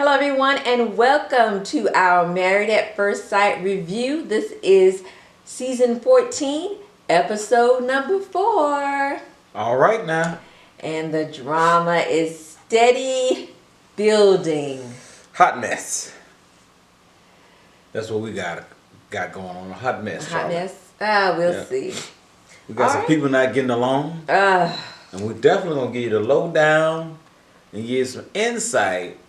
Hello everyone and welcome to our Married at First Sight review. This is season 14, episode number 4. All right now. And the drama is steady building. Hot mess. That's what we got going on. A hot mess. Hot Charlie. mess? We'll see. We got some people not getting along. And we're definitely going to give you the lowdown and give you some insight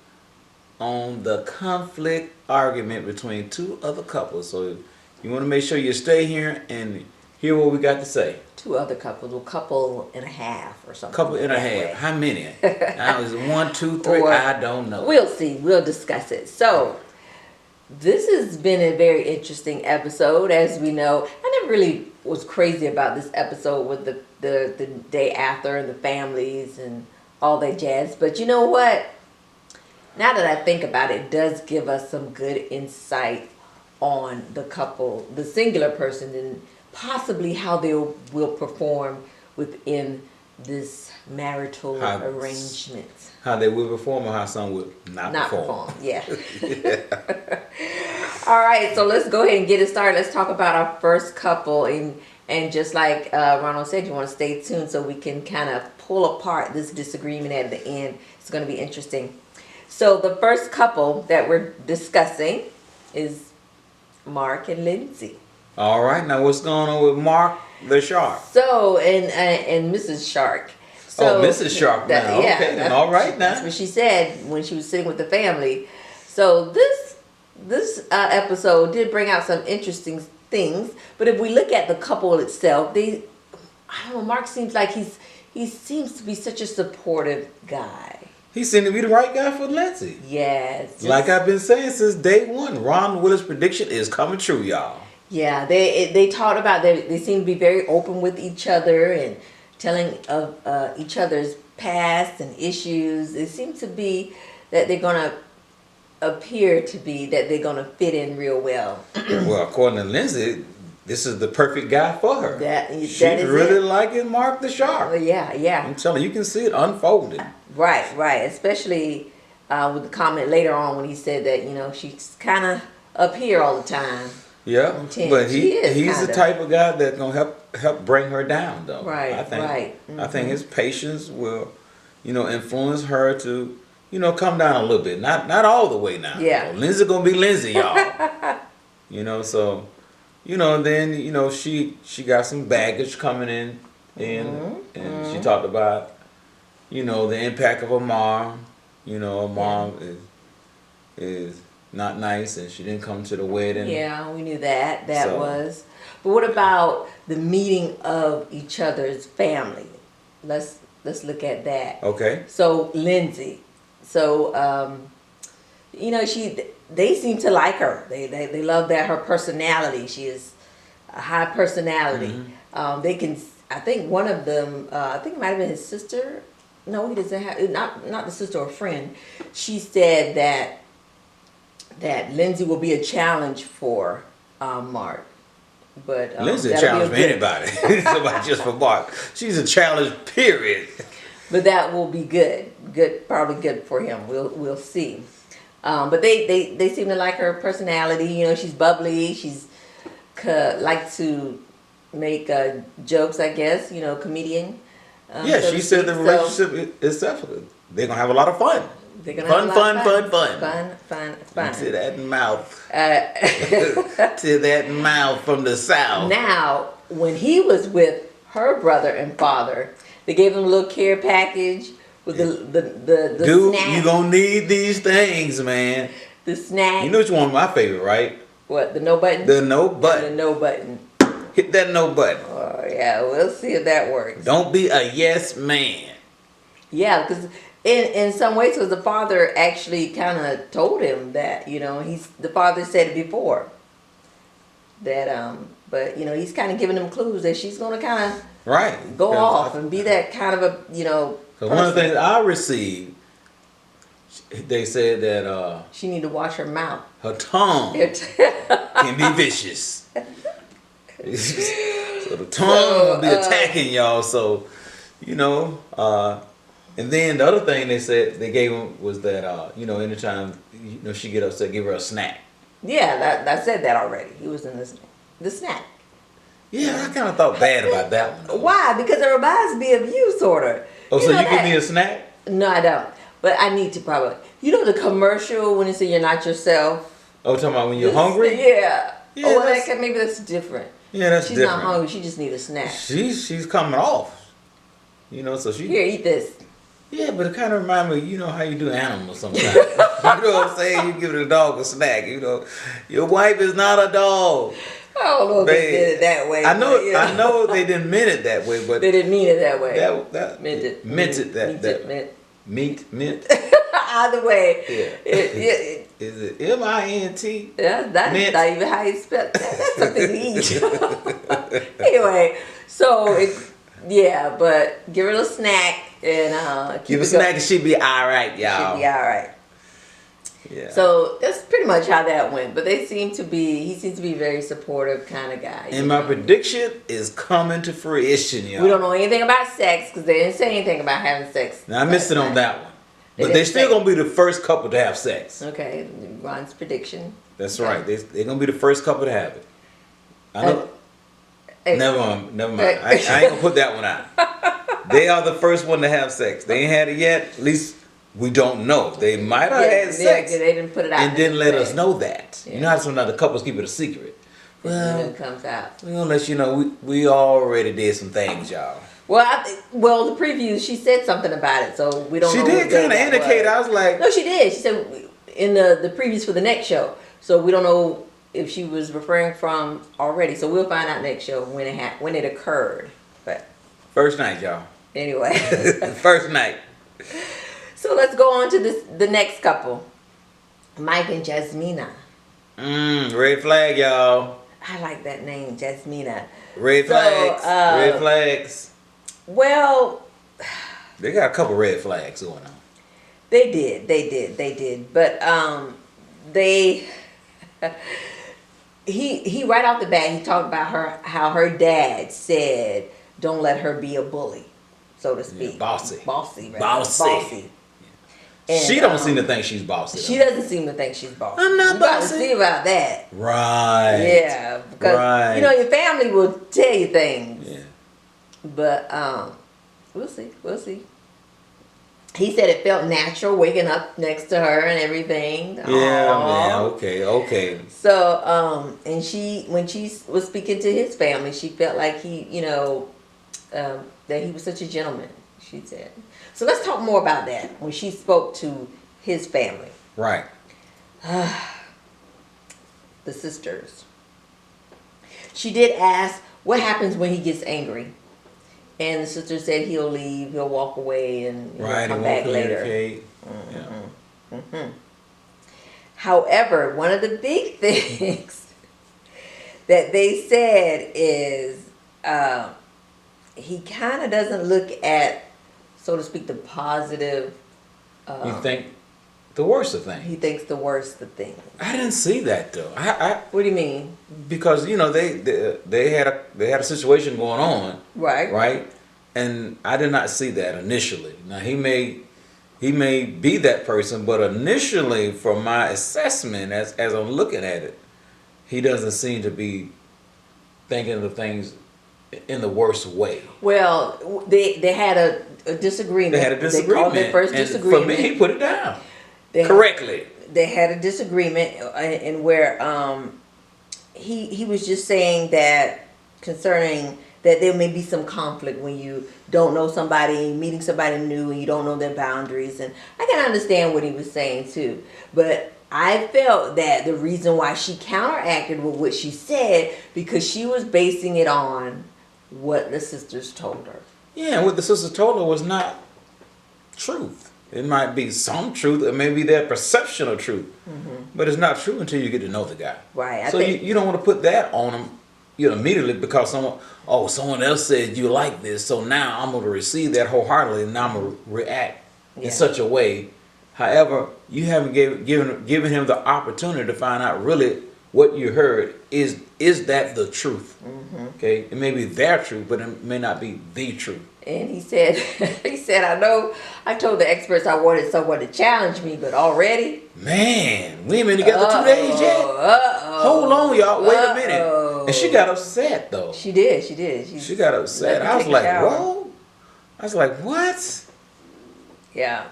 on the conflict argument between two other couples. So you want to make sure you stay here and hear what we got to say. Two other couples, a couple and a half or something. Couple and a half. Way. How many? Now is 1, 2, 3? I don't know. We'll see. We'll discuss it. So this has been a very interesting episode. As we know, I never really was crazy about this episode with the day after and the families and all that jazz. But you know what? Now that I think about it, it does give us some good insight on the couple, the singular person, and possibly how they will perform within this marital arrangement. How they will perform or how some will not perform. Yeah. All right, so let's go ahead and get it started. Let's talk about our first couple. And just like Ronald said, you want to stay tuned so we can kind of pull apart this disagreement at the end. It's going to be interesting. So the first couple that we're discussing is Mark and Lindsay. All right, now what's going on with Mark the Shark? So, and Mrs. Shark. So, Mrs. Shark now. Yeah, okay, then all right now. That's what she said when she was sitting with the family. So this episode did bring out some interesting things. But if we look at the couple itself, I don't know, Mark seems like he seems to be such a supportive guy. He seemed to be the right guy for Lindsay. Yes. Like I've been saying since day one, Ron Willis' prediction is coming true, y'all. Yeah, they talked about they seem to be very open with each other and telling of each other's past and issues. It seems to be that they're gonna fit in real well. Well, according to Lindsay, this is the perfect guy for her. She's really liking Mark the Shark. Yeah. I'm telling you, you can see it unfolding. Right. Especially with the comment later on when he said that, she's kind of up here all the time. Yeah, but he's the type of guy that's gonna help bring her down, though. Right. I think. Mm-hmm. I think his patience will, influence her to, come down a little bit. Not all the way now. Yeah. Lindsay gonna be Lindsay, y'all. So, then she got some baggage coming in, and she talked about, the impact of her mom. Her mom is not nice, and she didn't come to the wedding. Yeah, we knew that. But what about the meeting of each other's family? Let's look at that. Okay. So Lindsay, they seem to like her. They love her personality. She is a high personality. Mm-hmm. I think one of them, I think it might have been his sister. No, he doesn't have, not the sister or friend. She said that Lindsay will be a challenge for Mark. But Lindsay a challenge for anybody. Somebody just for Mark. She's a challenge, period. But that will be good. Probably good for him. We'll see. But they seem to like her personality. She's bubbly. She's like to make jokes, I guess. Comedian. She said the relationship itself, they're gonna have a lot of fun. They're gonna fun. Fun. To that mouth. To that mouth from the south. Now, when he was with her brother and father, they gave him a little care package with the Dude, snack. you gonna need these things, man. The snack. You know which one of my favorite, right? What, the no button? The no button. The no button. Hit that no button. Oh, yeah, we'll see if that works. Don't be a yes man. Yeah, because in some ways, because the father actually kind of told him that, the father said it before. That, but, he's kind of giving him clues that she's going to kind of go off and be that kind of a, So one of the things I received, they said that she need to wash her mouth. Her tongue can be vicious. So the tongue will be attacking y'all. So, And then the other thing they said they gave him was that anytime she get upset, give her a snack. Yeah, I said that already. He was in the snack. Yeah, I kind of thought bad about that one. Why? Because it reminds me of you, sort of. Oh, so you give me a snack? No, I don't. But I need to probably. You know the commercial when they say you're not yourself? Oh, talking about when you're hungry? Yeah. Yeah, Maybe that's different. Yeah, that's She's different. not hungry. She just needs a snack. She's coming off. So she... Here, eat this. Yeah, but it kind of reminds me, how you do animals sometimes. You know what I'm saying? You give the dog a snack, Your wife is not a dog. I don't know if they did it that way. I know they didn't mean it that way, but... They didn't mean it that way. That meant it. Meant. Either way. Yeah. Is it M-I-N-T? Yeah, that's mint? not even how you spell it. That's something to eat. Anyway, but give her a little snack and give her a snack and she'll be all right, y'all. She'll be all right. Yeah. So that's pretty much how that went. But he seems to be a very supportive kind of guy. And my prediction is coming to fruition, y'all. We don't know anything about sex because they didn't say anything about having sex. Now I missed it on that one. But they're still going to be the first couple to have sex. Okay, Ron's prediction. That's right. They're going to be the first couple to have it. I know. Never mind. I ain't going to put that one out. They are the first one to have sex. They ain't had it yet. At least we don't know. They might have had sex. Yeah, they didn't put it out. And didn't let us know that. Yeah. You know how some other couples keep it a secret? Well, it comes out. We're going to let you know we already did some things, y'all. Well, the preview, she said something about it, so we don't know. She did kind of indicate. I was like... No, she did. She said in the previews for the next show. So we don't know if she was referring from already. So we'll find out next show when it occurred. But first night, y'all. Anyway. First night. So let's go on to the next couple. Mike and Jasmina. Red flag, y'all. I like that name, Jasmina. Red flags. Red flags. Well, they got a couple red flags going on. They did. But he right off the bat, he talked about how her dad said, "Don't let her be a bully," so to speak. Yeah, bossy. And, she don't seem to think she's bossy. She doesn't seem to think she's bossy. I'm not bossy. You got to see about that. Right. Yeah, because your family will tell you things. Yeah. But we'll see. He said it felt natural waking up next to her and everything. Yeah, okay. So, and when she was speaking to his family, she felt like he, that he was such a gentleman, she said. So let's talk more about that when she spoke to his family. Right. The sisters. She did ask, what happens when he gets angry? And the sister said he'll leave, he'll walk away, and he'll come back later. However, one of the big things that they said is he kind of doesn't look at, so to speak, the positive. You think the worst of things? He thinks the worst of things. I didn't see that though. What do you mean? Because they had a situation going on. Right. And I did not see that initially. Now he may be that person, but initially, from my assessment, as I'm looking at it, he doesn't seem to be thinking of things in the worst way. Well, they had a disagreement. They had a disagreement. They called their first disagreement. For me, he put it down correctly. They had a disagreement in where he was just saying that concerning that there may be some conflict when you don't know somebody, meeting somebody new, and you don't know their boundaries. And I can understand what he was saying too. But I felt that the reason why she counteracted with what she said, because she was basing it on what the sisters told her. Yeah, and what the sisters told her was not truth. It might be some truth, it may be their perception of truth, but it's not true until you get to know the guy. Right. So you don't want to put that on him, immediately because someone else said you like this, so now I'm going to receive that wholeheartedly, and now I'm going to react in such a way. However, you haven't given him the opportunity to find out really what you heard is that the truth? Okay, it may be their truth, but it may not be the truth. And he said, I know I told the experts I wanted someone to challenge me, but already? Man, we ain't been together 2 days yet. Hold on, y'all. Wait a minute. And she got upset, though. She did. She got upset. I was like, whoa. I was like, what? Yeah.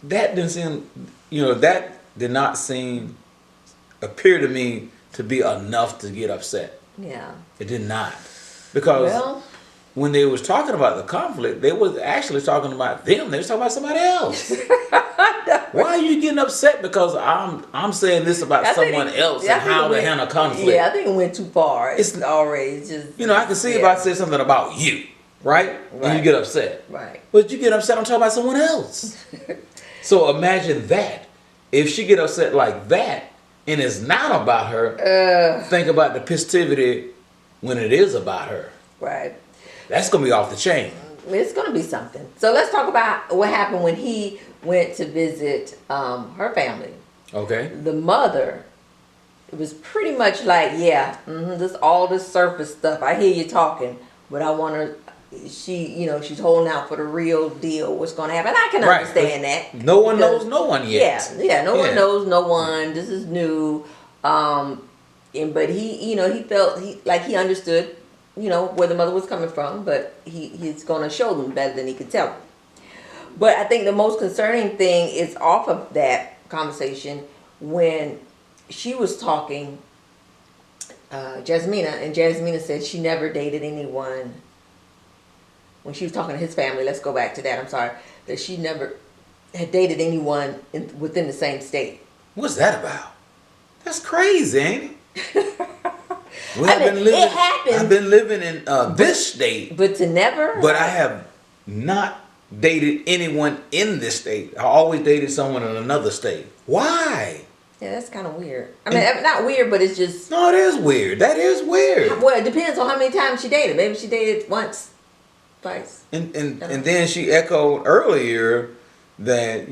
That didn't seem, that did not appear to me to be enough to get upset. Yeah. It did not. Because when they was talking about the conflict, they was actually talking about them. They was talking about somebody else. Why are you getting upset because I'm saying this about someone else and how to handle conflict? Yeah, I think it went too far. It's already just... I can see if I said something about you, right? And you get upset. Right. But you get upset, I'm talking about someone else. So imagine that. If she get upset like that, and it's not about her, think about the positivity when it is about her. Right. That's going to be off the chain. It's going to be something. So let's talk about what happened when he went to visit her family. Okay. The mother, it was pretty much like, this all this surface stuff. I hear you talking, but I want her, she's holding out for the real deal. What's going to happen? I can understand that. No one knows no one yet. Yeah. No one knows no one. This is new. But he felt he understood, where the mother was coming from, but he's going to show them better than he could tell them. But I think the most concerning thing is off of that conversation when she was talking, Jasmina said she never dated anyone. When she was talking to his family, let's go back to that, I'm sorry, that she never had dated anyone within the same state. What's that about? That's crazy, ain't it? It happens. I've been living in this state. But to never? But I have not dated anyone in this state. I always dated someone in another state. Why? Yeah, that's kind of weird. I mean, not weird, but it's just... No, it is weird. That is weird. Well, it depends on how many times she dated. Maybe she dated once, twice. And then she echoed earlier that,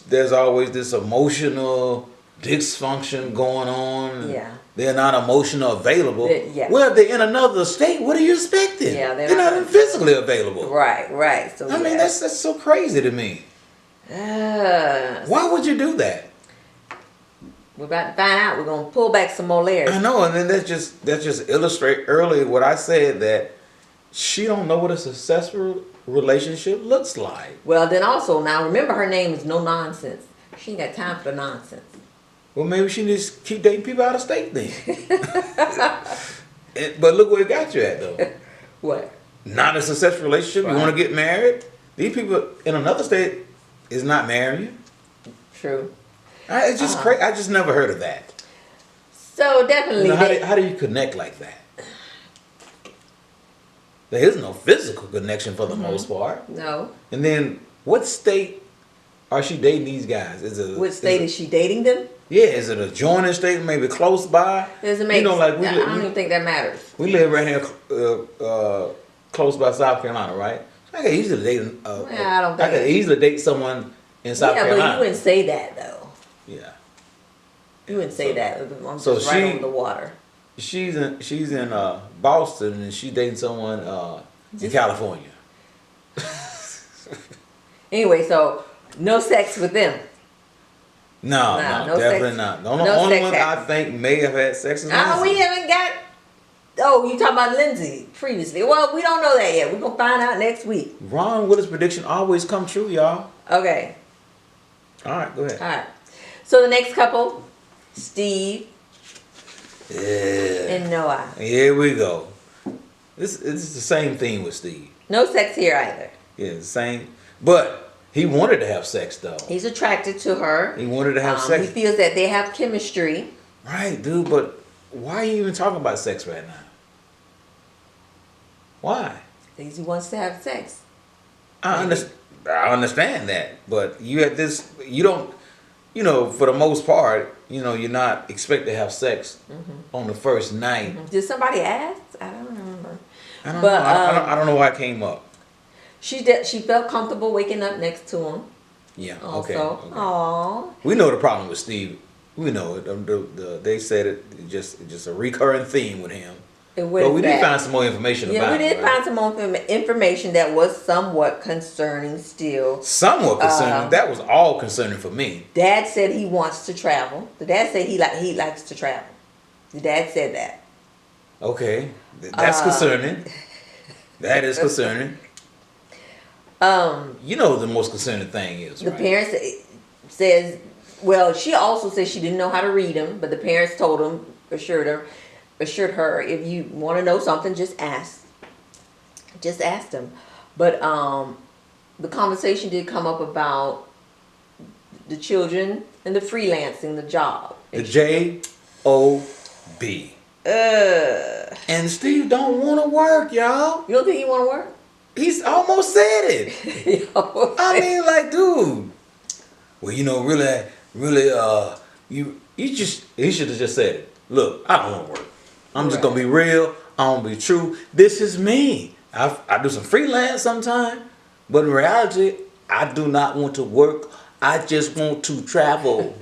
there's always this emotional dysfunction going on. Yeah. They're not emotional available. Yeah. Well, if they're in another state, what are you expecting? Yeah, they're not physically available. Right. So I mean, that's so crazy to me. Why would you do that? We're about to find out. We're gonna pull back some more layers. I know, and then that just illustrate earlier what I said, that she don't know what a successful relationship looks like. Well, then also now remember her name is No Nonsense. She ain't got time for the nonsense. Well, maybe she needs to keep dating people out of state then. But look where it got you at, though. What? Not a successful relationship. Right. You want to get married. These people in another state is not marrying you. True. It's just crazy. I just never heard of that. So definitely. How do you connect like that? There is no physical connection for the most part. No. And then, what state are she dating these guys? What state is she dating them? Yeah, is it a adjoining state, maybe close by? Doesn't make sense. I don't even think that matters. We live right here close by South Carolina, right? I could easily date someone in South Carolina. Yeah, but you wouldn't say that, though. Yeah. You wouldn't say that. I'm just right on the water. She's in Boston, and she's dating someone in California. Anyway, so no sex with them. No, definitely not. The only one I think may have had sex with Lindsay. We haven't got... Oh, you talking about Lindsay previously. Well, we don't know that yet. We're going to find out next week. Ron Willis' prediction always come true, y'all. Okay. All right, go ahead. All right. So the next couple, Steve and Noah. Here we go. This is the same thing with Steve. No sex here either. Yeah, the same. But... he wanted to have sex, though. He's attracted to her. He wanted to have sex. He feels that they have chemistry. Right, dude, but why are you even talking about sex right now? Why? Because he wants to have sex. I understand that, but you don't, for the most part, you're not expected to have sex on the first night. Mm-hmm. Did somebody ask? I don't remember. I don't know. I don't know why it came up. She felt comfortable waking up next to him. Yeah. Also. Okay. Aww. We know the problem with Steve We know it. They said it just a recurring theme with him. And But we did find some more information about we it. did find some more information that was somewhat concerning still. Somewhat concerning. That was all concerning for me. Dad said he wants to travel. The dad said he likes to travel. The dad said that. Okay, that's concerning. That is concerning. You know what the most concerning thing is, the right? parents says, well, she also said she didn't know how to read them, but the parents told him, assured her, if you want to know something, just ask them. But the conversation did come up about the children and the freelancing, the job. The J-O-B. And Steve don't want to work, y'all. You don't think he want to work? He's almost said it. I mean, like, dude. Well, you know, really, he should have just said it. Look, I don't want to work. I'm just gonna be real. I'm gonna be true. This is me. I do some freelance sometime, but in reality, I do not want to work. I just want to travel.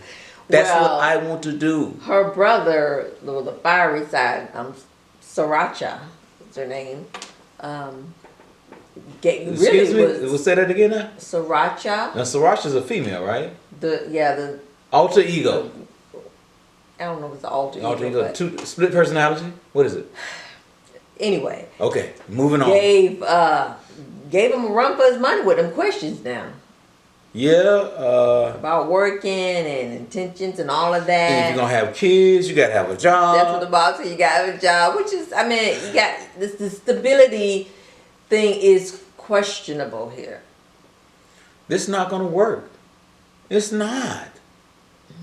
That's what I want to do. Her brother, the fiery side, Sriracha, is her name. Excuse me. We'll say that again now. Sriracha. Now Sriracha's a female, right? The alter ego. I don't know if it's the alter ego. Alter ego. Split personality. What is it? Anyway. Okay, moving on. Gave him a run for his money with them questions now. Yeah. About working and intentions and all of that. And if you're gonna have kids, you gotta have a job. That's what the boss said. You gotta have a job, which is, I mean, you got this. The stability thing is questionable here. This is not gonna work. It's not.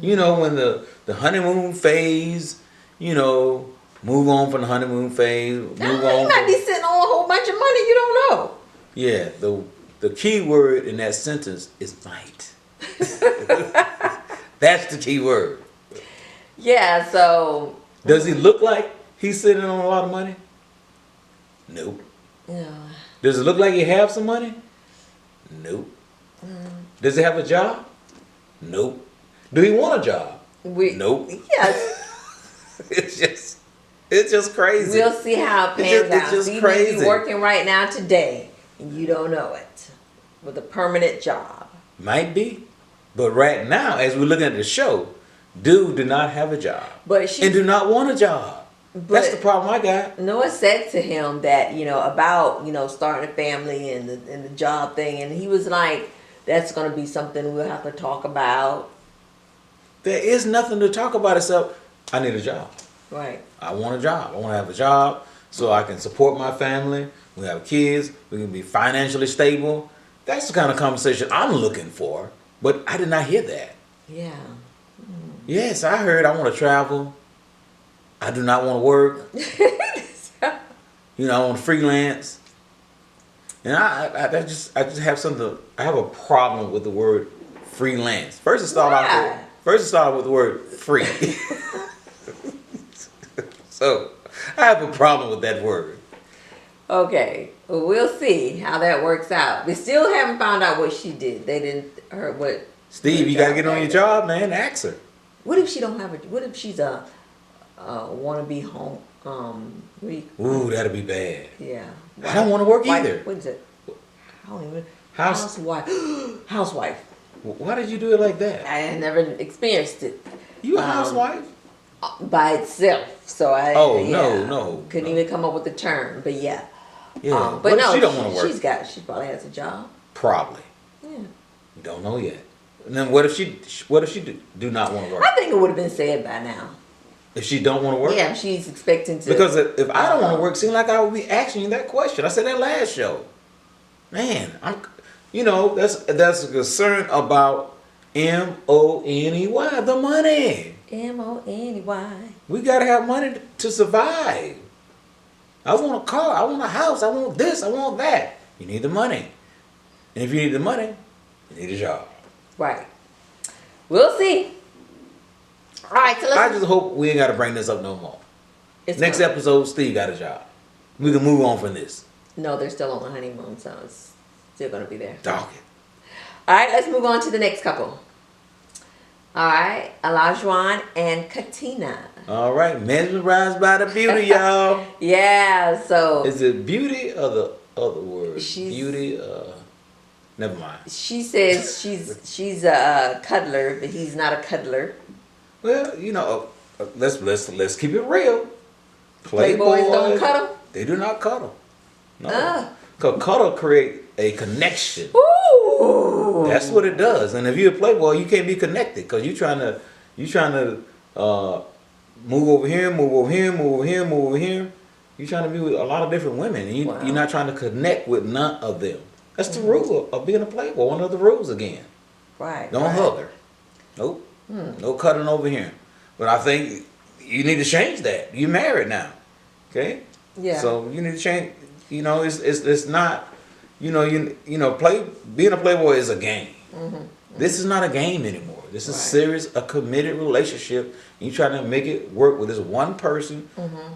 You know, when the honeymoon phase, you know, move on from the honeymoon phase. You might be sitting on a whole bunch of money you don't know. Yeah, the key word in that sentence is might. That's the key word. Yeah, so. Does he look like he's sitting on a lot of money? Nope. Yeah. Does it look like he have some money? Nope. Does he have a job? Nope. Do he want a job? Nope. Yes. It's just crazy. We'll see how it pans out. It's just He crazy. may be working right now today, and you don't know it, with a permanent job. Might be, but right now, as we're looking at the show, dude do not have a job, and do not want a job. That's the problem I got. Noah said to him that about starting a family and the job thing, and he was like, "That's going to be something we'll have to talk about." There is nothing to talk about except I need a job. Right. I want a job. I want to have a job so I can support my family. We have kids. We can be financially stable. That's the kind of conversation I'm looking for. But I did not hear that. Yeah. Yes, I heard I want to travel. I do not want to work. I want to freelance. And I just have something. I have a problem with the word freelance. First, it started off with the word free. So I have a problem with that word. Okay, well, we'll see how that works out. We still haven't found out what she did. They didn't what. Steve, you gotta get on your job, man. Ask her. What if she don't have what if she's a wannabe home? Ooh, that'd be bad. Yeah. I don't want to work either. What is it? I don't even. Housewife. Housewife. Why did you do it like that? I had never experienced it. You a housewife? By itself. So no. Couldn't even come up with the term, but yeah. Yeah. But she don't want to work. She probably has a job. Probably. Yeah. You don't know yet. And then what if she do not want to work? I think it would have been said by now. If she don't want to work? Yeah, she's expecting to. Because if I don't want to work, it seems like I would be asking you that question. I said that last show. Man, that's a concern about MONEY, the money. MONEY. We gotta have money to survive. I want a car, I want a house, I want this, I want that. You need the money. And if you need the money, you need a job. Right. We'll see. All right, so I just hope we ain't gotta bring this up no more. Next episode, Steve got a job. We can move on from this. No, they're still on the honeymoon, so it's still gonna be there. Dog it. All right, let's move on to the next couple. All right, Olajuwon and Katina. All right, mesmerized by the beauty, y'all. Yeah, so Is it beauty or the other word? She's- Beauty. Never mind. she says she's a cuddler, but he's not a cuddler. Well, let's keep it real. Playboys don't cuddle. They do not cuddle. No, Ah. because cuddle create a connection. Ooh. That's what it does. And if you're a playboy, you can't be connected because you're trying to move over here, move over here, move over here, move over here. You're trying to be with a lot of different women, and Wow. you're not trying to connect with none of them. That's the rule of being a playboy. One of the rules again. Right. Don't right. hug her. Nope. No cuddling over here. But I think you need to change that. You're married now. Okay? Yeah. So you need to change. It's not. Being a playboy is a game. This is not a game anymore. This is Right. serious, a committed relationship. And you're trying to make it work with this one person.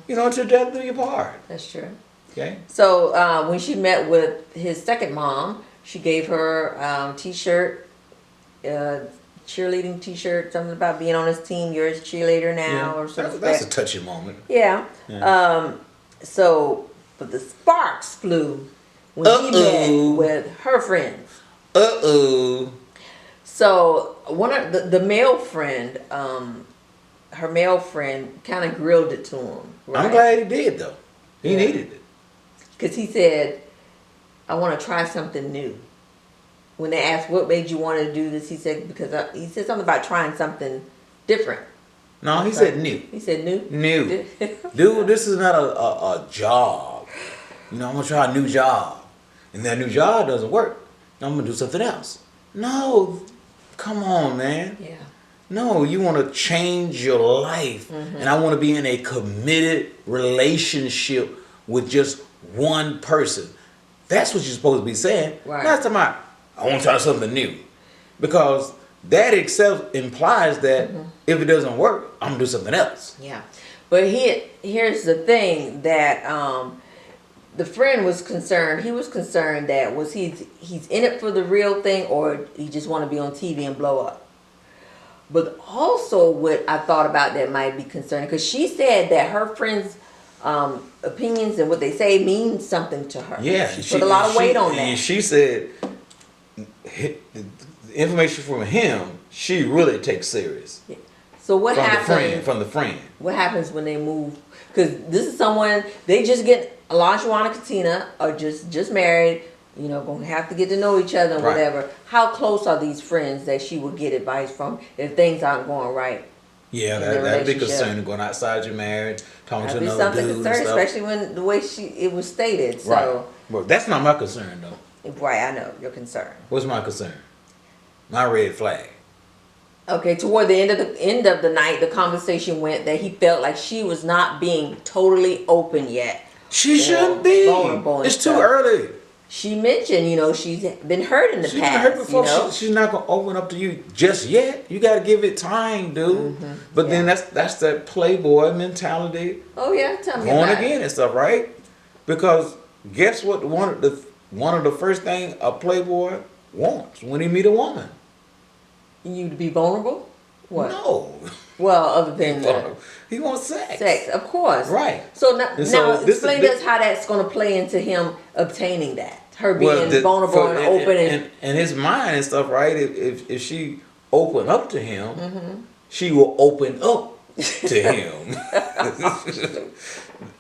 Until death do you part. That's true. Okay. So when she met with his second mom, she gave her T-shirt, cheerleading T-shirt, something about being on his team. You're his cheerleader now, or something. That's a touching moment. Yeah. Yeah. But the sparks flew when he met with her friends. So one of the male friend, her male friend, kind of grilled it to him. Right? I'm glad he did though. He needed it. Because he said, "I want to try something new." When they asked what made you want to do this, he said he said something about trying something different. No, he said new. He said new. New. Dude, this is not a job. I'm gonna try a new job. And that new job doesn't work. Now I'm gonna do something else. No, come on, man. Yeah. No, you wanna change your life. And I wanna be in a committed relationship with just one person. That's what you're supposed to be saying. Right. Not talking about, I wanna try something new. Because that itself implies that if it doesn't work, I'm gonna do something else. Yeah, but here's the thing that the friend was concerned. He was concerned that he's in it for the real thing, or he just want to be on TV and blow up. But also, what I thought about that might be concerning, because she said that her friends' opinions and what they say means something to her. Yeah, she put a lot of weight on that. And she said the information from him, she really takes serious. So what happens? From the friend. What happens when they move? Because this is someone they just get. Olajuwon and Katina are just married. Gonna have to get to know each other and Right. whatever. How close are these friends that she would get advice from if things aren't going right? Yeah, in their that'd be relationship? concerning going outside your marriage, talking That'd to be another something dude and concerning, stuff. especially when the way it was stated. Right. So, Well, that's not my concern though. right, I know your concern. What's my concern? My red flag. Okay, toward the end of the night, the conversation went that he felt like she was not being totally open yet. She shouldn't be. vulnerable and It's too stuff. early. She mentioned, she's been hurt in the She's past. been hurt before. You know? She's not gonna open up to you just yet. You got to give it time, dude. But then that's that playboy mentality. Oh yeah, tell me Born about again and stuff, right? Because guess what? One of the first thing a playboy wants when he meet a woman. You to be vulnerable? What? No. Well, other than He wants sex. sex, of course. Right. So now, And so this explain is- to us how that's going to play into him obtaining that. Her being Well, vulnerable and open and his mind and stuff, right? If she open up to him, she will open up to him.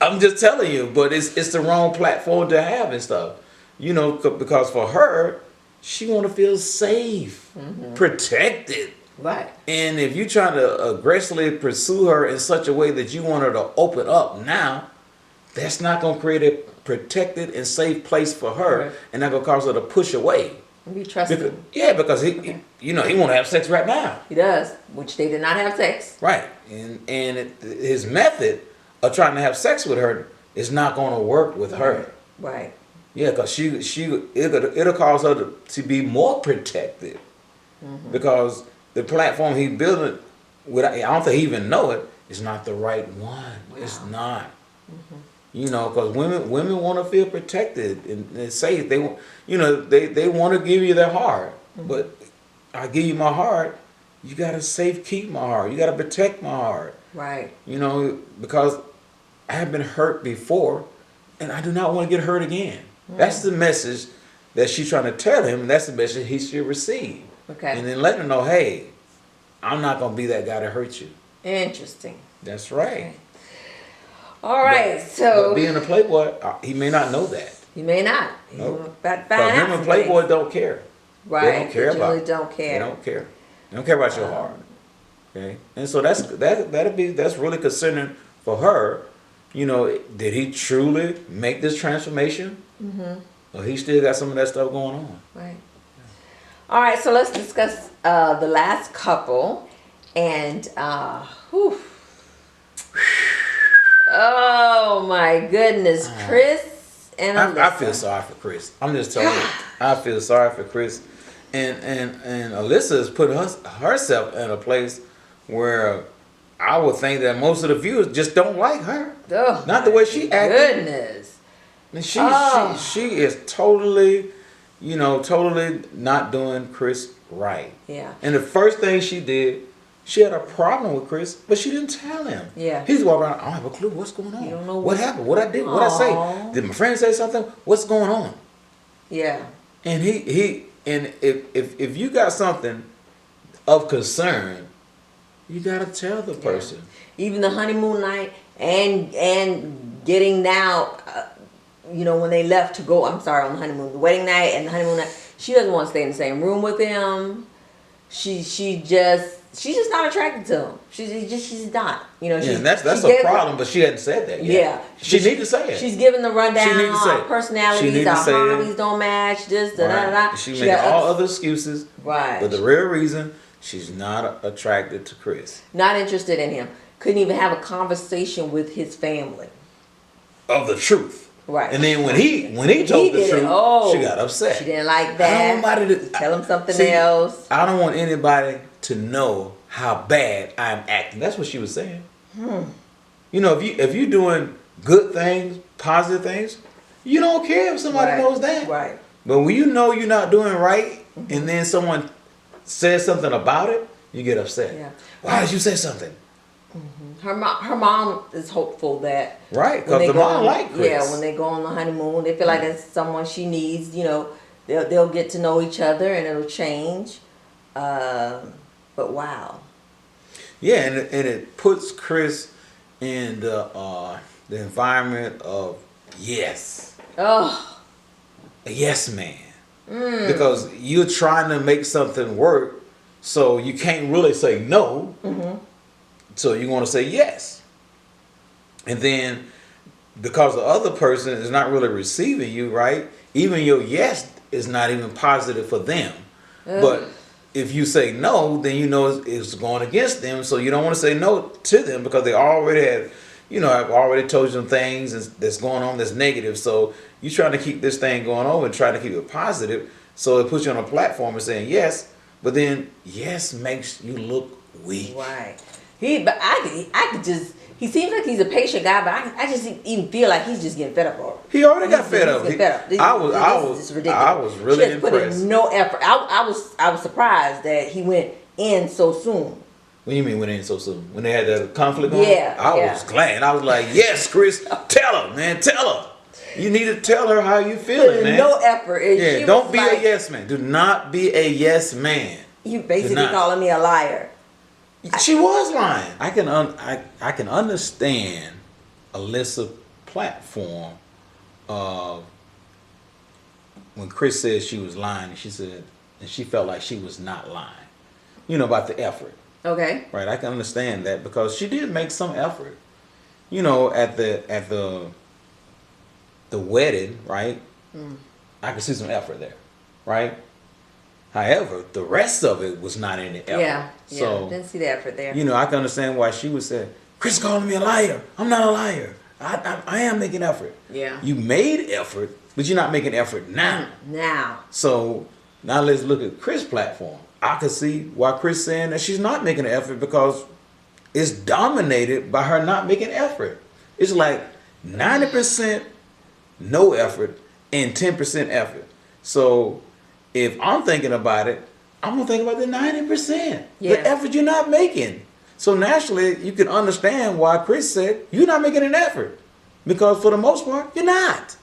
I'm just telling you, but it's the wrong platform to have and stuff. Because for her, she want to feel safe, protected. right. And if you try to aggressively pursue her in such a way that you want her to open up now, that's not going to create a protected and safe place for her, Right. and that's going to cause her to push away. Be trusting. Because he want to have sex right now. He does, which they did not have sex. Right. And his method of trying to have sex with her is not going to work with her. Right. Yeah, because it'll cause her to be more protected. Because the platform he's building, I don't think he even know it, is not the right one. Wow. It's not. Because women want to feel protected and safe. They want to give you their heart. But I give you my heart, you gotta safe keep my heart. You gotta protect my heart. Right. You know, because I have been hurt before, and I do not want to get hurt again. That's the message that she's trying to tell him, and that's the message he should receive. Okay. And then let him know, hey, I'm not gonna be that guy to hurt you. Interesting. That's right. Okay. All right. But being a playboy, he may not know that. You may not. Nope. But him and Playboy don't care. Right. They don't care about it. Don't care. They don't care. They don't care about your heart. Okay. And so that's really concerning for her. You know, did he truly make this transformation? Mm-hmm. Or he still got some of that stuff going on? Right. All right. So let's discuss the last couple, and oh my goodness, Chris. And I feel sorry for Chris. I'm just telling you. I feel sorry for Chris. And Alyssa has put herself in a place where I would think that most of the viewers just don't like her. Oh, not the way she acted. Goodness. And she is totally, totally not doing Chris right. Yeah. And the first thing she did, she had a problem with Chris, but she didn't tell him. Yeah. He's walking around, I don't have a clue what's going on. You don't know what happened? What I did? What I say? Did my friend say something? What's going on? Yeah. And if you got something of concern, you gotta tell the person. Yeah. Even the honeymoon night and getting now, when they left to go. I'm sorry, on the honeymoon, the wedding night and the honeymoon night. She doesn't want to stay in the same room with him. She's just not attracted to him. She's not. And that's a problem. But she hadn't said that yet. Yeah, she needs to say it. She's giving the rundown. She needs to say our it. personalities, our hobbies don't match. This, da da da. She made all other excuses. Right. But the real reason, she's not attracted to Chris. Not interested in him. Couldn't even have a conversation with his family. Of the truth. Right. And then when he told the truth, she got upset. She didn't like that. Tell him something else. I don't want anybody to know how bad I'm acting. That's what she was saying. If you're doing good things, positive things, you don't care if somebody knows that. Right. But when you know you're not doing right, and then someone says something about it, you get upset. Yeah. Why did you say something? Her mom is hopeful that because the mom like Chris. Yeah, when they go on the honeymoon, they feel like it's someone she needs. They'll get to know each other and it'll change. But wow. Yeah, and it puts Chris in the environment of yes. Oh. A yes man. Because you're trying to make something work, so you can't really say no. Mm-hmm. So you want to say yes. And then because the other person is not really receiving you, right? Even your yes is not even positive for them. But if you say no, then it's going against them. So you don't want to say no to them because they already had, I've already told you some things that's going on that's negative. So you're trying to keep this thing going on and trying to keep it positive. So it puts you on a platform and saying yes, but then yes makes you look weak. Right. I could just. He seems like he's a patient guy, but I just even feel like he's just getting fed up. He already got fed up. I was really impressed. Put in no effort. I was surprised that he went in so soon. What do you mean went in so soon? When they had the conflict going? Yeah. I was glad. I was like, yes, Chris, tell her, man, tell her. You need to tell her how you feeling, man. No effort. Yeah, don't be a yes man. Do not be a yes man. You basically calling me a liar. She was lying. I can understand Alyssa's platform when Chris said she was lying, and she felt like she was not lying. About the effort. Okay. Right. I can understand that because she did make some effort. At the wedding, right? I could see some effort there, right? However, the rest of it was not any effort. Yeah, so didn't see the effort there. I can understand why she would say, "Chris calling me a liar. I'm not a liar. I am making effort." Yeah. You made effort, but you're not making effort now. Now. So now let's look at Chris' platform. I can see why Chris saying that she's not making an effort because it's dominated by her not making effort. It's like 90% no effort and 10% effort. So if I'm thinking about it, I'm gonna think about the 90%. Yeah. The effort you're not making. So naturally, you can understand why Chris said you're not making an effort, because for the most part, you're not.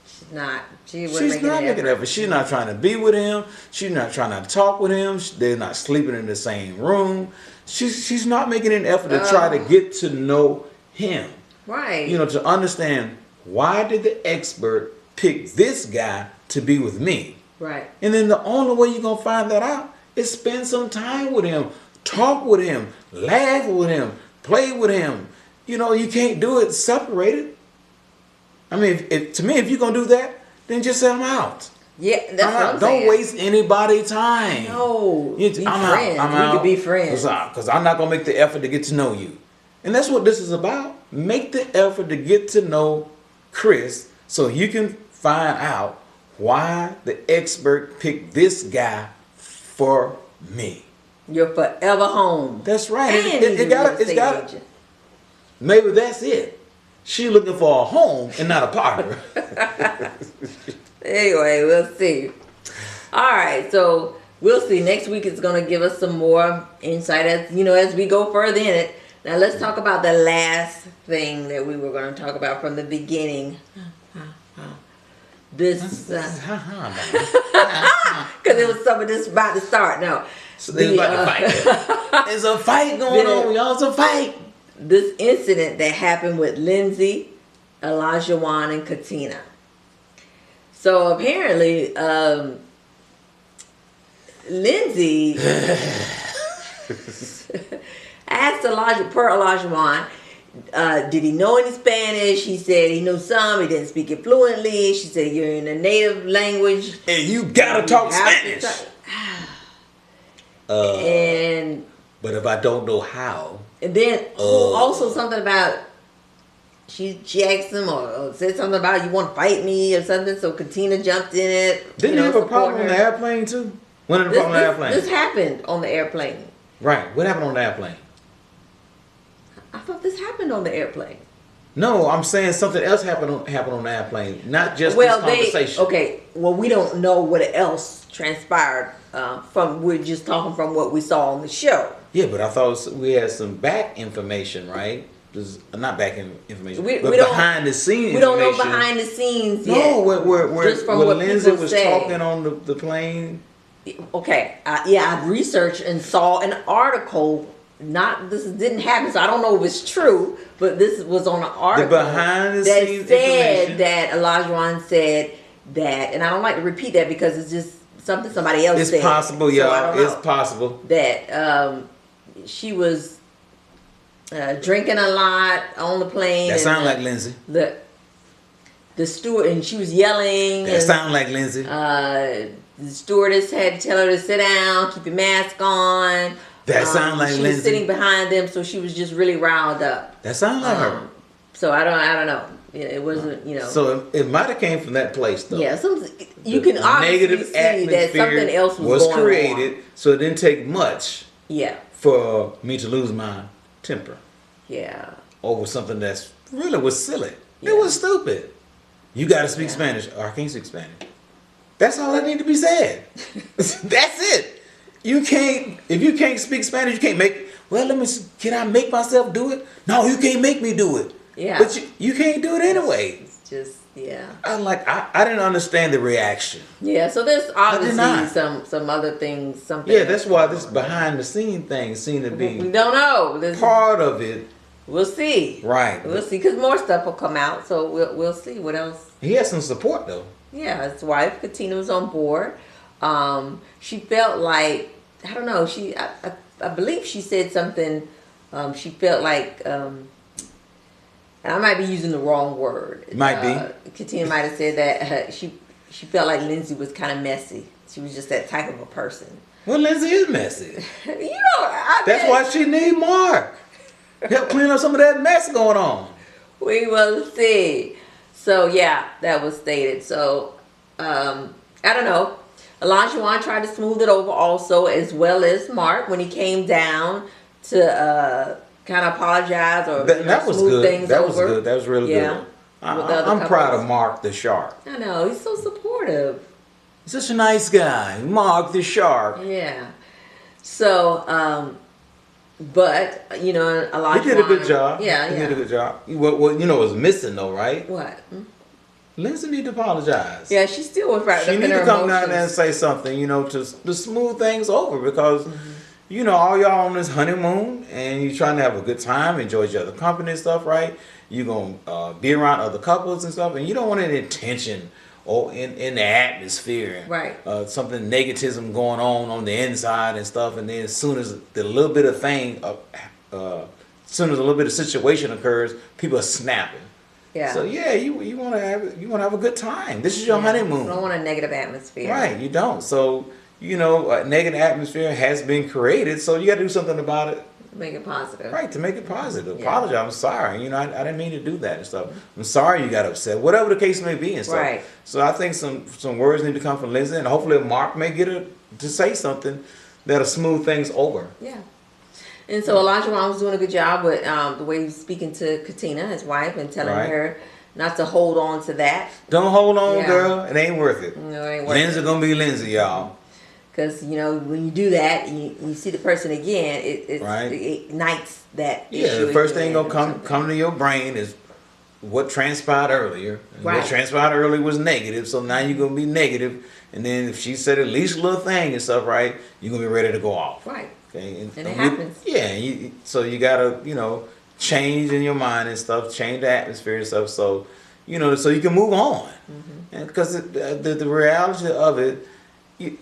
She's not. She's not making an effort. She's not trying to be with him. She's not trying to talk with him. They're not sleeping in the same room. She's not making an effort to try to get to know him. Right. You know, to understand, why did the expert pick this guy to be with me? Right. And then the only way you're going to find that out is spend some time with him. Talk with him. Laugh with him. Play with him. You know, you can't do it separated. I mean, to me, if you're going to do that, then just say I'm out. Yeah, that's what I'm Don't saying. waste anybody's time. No, be friends. I'm we out. could be friends. Because I'm not going to make the effort to get to know you. And that's what this is about. Make the effort to get to know Chris so you can find out why the expert picked this guy for me. You're forever home. That's right. And It's got. Maybe that's it. She looking for a home and not a partner. Anyway, we'll see. All right, so we'll see. Next week is going to give us some more insight as we go further in it. Now let's talk about the last thing that we were going to talk about from the beginning. This, because it was something that's about to start. No, so they're about to fight. There's a fight going on, y'all. It's a fight. This incident that happened with Lindsay, Olajuwon, and Katina. So apparently, Lindsay asked Olajuwon, did he know any Spanish? He said he knew some. He didn't speak it fluently. She said, you're in a native language. And you gotta talk Spanish. But if I don't know how. And then also something about, she asked him or said something about, you want to fight me or something. So Katina jumped in it. Didn't you have a problem on the airplane too? When did the problem on the airplane? This happened on the airplane. Right. What happened on the airplane? I thought this happened on the airplane. No, I'm saying something else happened on the airplane, not just this conversation. Well, we don't know what else transpired we're just talking from what we saw on the show. Yeah, but I thought we had some back information, right? Not back information, but behind the scenes. We don't know behind the scenes yet. No, where Lindsay was say. talking on the plane. Okay, I researched and saw an article. This didn't happen, so I don't know if it's true, but this was on an article behind the scenes said information. that Olajuwon said that, and I don't like to repeat that because it's just something somebody else said. It's possible, y'all. So it's possible that she was drinking a lot on the plane. That sound like Lindsay. The steward, and she was yelling. That sound like Lindsay. The stewardess had to tell her to sit down, keep your mask on. That sound like Lindsay. She was sitting behind them, so she was just really riled up. That sound like her. So I don't know. It wasn't, So it might have came from that place, though. Yeah, you can obviously see that something else was going created, on. so it didn't take much. Yeah. For me to lose my temper. Yeah. Over something that's really was silly. Yeah. It was stupid. You got to speak Spanish, or I can't speak Spanish. That's all that need to be said. That's it. If you can't speak Spanish, you can't can I make myself do it? No, you can't make me do it. Yeah. But you can't do it anyway. It's just, yeah. I didn't understand the reaction. Yeah, so there's obviously some other things. Yeah, that's why this behind the scene thing seemed to be. We don't know. Part of it. We'll see. Right. We'll see, because more stuff will come out, so we'll see what else. He has some support, though. Yeah, his wife, Katina, was on board. She felt like, I don't know, I believe she said something, she felt like, and I might be using the wrong word. Might be. Katina might have said that she felt like Lindsay was kind of messy. She was just that type of a person. Well, Lindsay is messy. That's why she need Mark. Help clean up some of that mess going on. We will see. So yeah, that was stated. So I don't know. Olajuwon tried to smooth it over also, as well as Mark, when he came down to kind of apologize or that was smooth good. things That over. was good. That was really good. I'm proud of Mark the Shark. I know, he's so supportive. Such a nice guy, Mark the Shark. Yeah. So, but you know, Olajuwon. He did a good job. Yeah, he yeah. did a good job. What you know was missing though, right? What? Lindsay need to apologize. Yeah, she still was right. She need to come down there and say something, you know, to smooth things over because, you know, all y'all on this honeymoon and you're trying to have a good time, enjoy each other's company and stuff, right? You're going to be around other couples and stuff, and you don't want any tension or in the atmosphere. Right. Something negativism going on the inside and stuff, and then as soon as the little bit of thing, as soon as a little bit of situation occurs, people are snapping. Yeah. So yeah, you want to have a good time. This is your honeymoon. You don't want a negative atmosphere. Right, you don't. So you know, a negative atmosphere has been created. So you got to do something about it. To make it positive. Right, to make it positive. Yeah. Apologize. I'm sorry. You know, I didn't mean to do that and stuff. I'm sorry you got upset. Whatever the case may be and stuff. Right. So I think some words need to come from Lindsay, and hopefully Mark may get her to say something that'll smooth things over. Yeah. And so Olajuwon was doing a good job with the way he was speaking to Katina, his wife, and telling her not to hold on to that. Don't hold on, girl. It ain't worth it. No, it ain't worth Lindsay gonna be Lindsay, y'all. Because, you know, when you do that, you see the person again, it ignites that issue. Yeah, the first thing gonna come to your brain is what transpired earlier. And Right. what transpired earlier was negative, so now you're gonna be negative. And then if she said at least a little thing and stuff, right, you're gonna be ready to go off. Right. Okay, And it happens. Yeah, so you gotta, you know, change in your mind and stuff, change the atmosphere and stuff, so you know, so you can move on. And because the reality of it,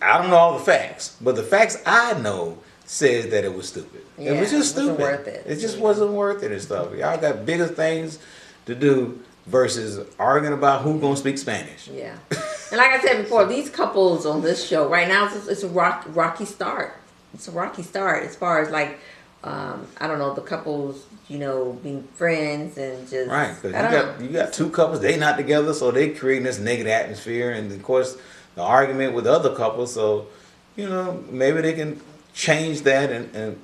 I don't know all the facts, but the facts I know says that it was stupid. Yeah, it was just it wasn't stupid. worth it. It just wasn't worth it and stuff. Y'all got bigger things to do versus arguing about who's gonna speak Spanish. Yeah. And like I said before, these couples on this show right now, it's a rocky start. It's a rocky start as far as like, I don't know, the couples, you know, being friends and just Right, because you got two couples, they not together, so they creating this negative atmosphere, and of course the argument with other couples. So you know, maybe they can change that and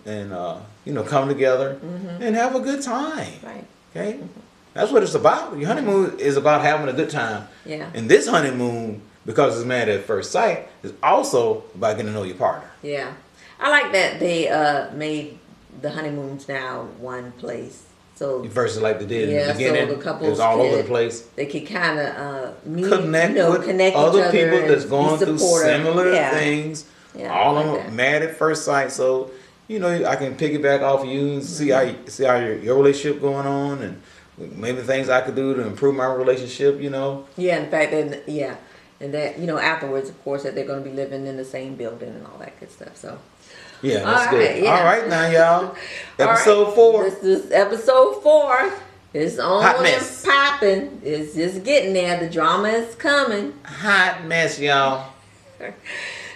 you know, come together and have a good time. Right. Okay, that's what it's about. Your honeymoon is about having a good time. Yeah. And this honeymoon, because it's married at first sight, is also about getting to know your partner. Yeah. I like that they made the honeymoons now one place. So Versus like they did in the so beginning, the couples it was all over the place. They could kind of meet, Connect with connect other each other people and that's going be through supportive. similar Yeah. things. Yeah, All I of like them that. married at first sight. So you know, I can piggyback off of you and see how your relationship going on, and maybe things I could do to improve my relationship. You know. Yeah, in fact, and that, you know, afterwards, of course, that they're going to be living in the same building and all that good stuff. So. Yeah, that's All good. right, yeah. All right, now y'all. All Episode right. 4. This is episode 4. It's on Hot and mess. popping. It's just getting there. The drama is coming. Hot mess, y'all.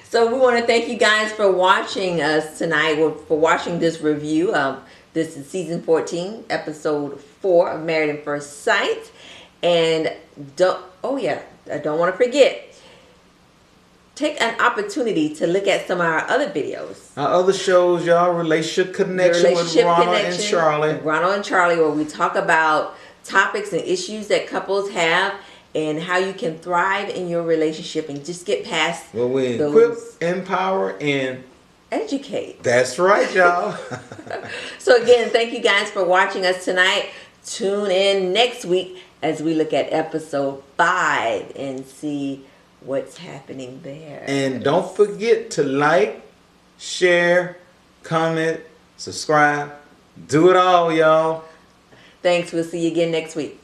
So we want to thank you guys for watching us tonight, for watching this review. This is season 14, episode 4 of Married at First Sight. And I don't want to forget, take an opportunity to look at some of our other videos. Our other shows, y'all, Relationship Connection with Ronald and Charley. Ronald and Charley, where we talk about topics and issues that couples have and how you can thrive in your relationship and just get past Well, we those. equip, empower, and Educate. that's right, y'all. So again, thank you guys for watching us tonight. Tune in next week as we look at episode 5 and see what's happening there. And don't forget to like, share, comment, subscribe. Do it all, y'all. Thanks. We'll see you again next week.